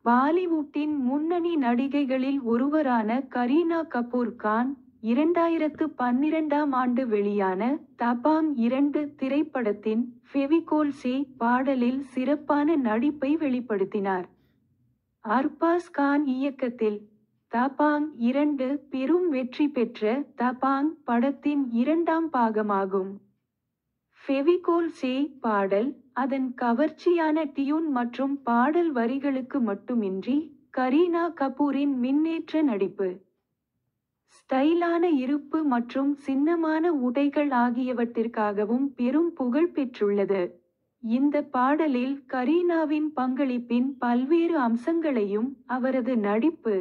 பாலிவுட்டின் முன்னணி நடிகைகளில் ஒருவரான கரீனா கபூர் கான் 2012ஆம் ஆண்டு வெளியான தபாங் 2 திரைப்படத்தின் ஃபெவிகோல் சே பாடலில் சிறப்பான நடிப்பை வெளிப்படுத்தினார். அர்பாஸ் கான் இயக்கத்தில் தபாங் 2 பெரும் வெற்றி பெற்ற தபாங் படத்தின் 2ஆம் பாகமாகும். ஃபெவிகோல் சே பாடல் அதன் கவர்ச்சியான டியூன் மற்றும் பாடல் வரிகளுக்கு மட்டுமின்றி கரீனா கபூரின் மின்னேற்ற நடிப்பு, ஸ்டைலான இருப்பு மற்றும் சின்னமான உடைகள் ஆகியவற்றிற்காகவும் பெரும் புகழ் பெற்றுள்ளது. இந்த பாடலில் கரீனாவின் பங்களிப்பின் பல்வேறு அம்சங்களையும் அவரது நடிப்பு,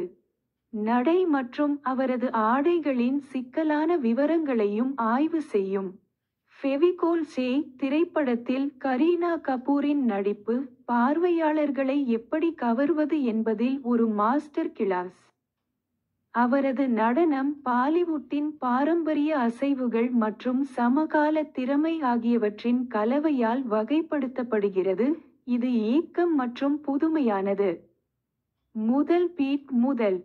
நடை மற்றும் அவரது ஆடைகளின் சிக்கலான விவரங்களையும் ஆய்வு செய்யும். ஃபெவிகோல் சே திரைப்படத்தில் கரீனா கபூரின் நடிப்பு பார்வையாளர்களை எப்படி கவர்வது என்பதில் ஒரு மாஸ்டர் கிளாஸ். அவரது நடனம் பாலிவுட்டின் பாரம்பரிய அசைவுகள் மற்றும் சமகால திறமை ஆகியவற்றின் கலவையால் வகைப்படுத்தப்படுகிறது. இது ஏக்கம் மற்றும் புதுமையானது. முதல் பீட் முதல்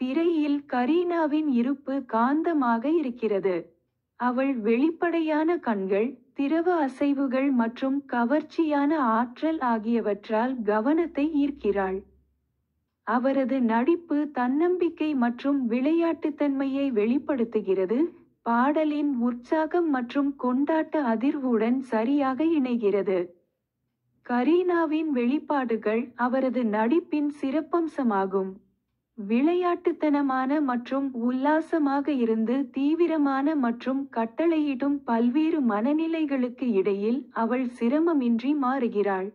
திரையில் கரீனாவின் இருப்பு காந்தமாக இருக்கிறது. அவள் வெளிப்படையான கண்கள், திரவ அசைவுகள் மற்றும் கவர்ச்சியான ஆற்றல் ஆகியவற்றால் கவனத்தை ஈர்க்கிறாள். அவரது நடிப்பு தன்னம்பிக்கை மற்றும் விளையாட்டுத்தன்மையை வெளிப்படுத்துகிறது. பாடலின் உற்சாகம் மற்றும் கொண்டாட்ட அதிர்வுடன் சரியாக இணைகிறது. கரீனாவின் வெளிப்பாடுகள் அவரது நடிப்பின் சிறப்பம்சமாகும். விளையாட்டுத்தனமான மற்றும் உல்லாசமாக இருந்து தீவிரமான மற்றும் கட்டளையிடும் பல்வேறு மனநிலைகளுக்கு இடையில் அவள் சிரமமின்றி மாறுகிறாள்.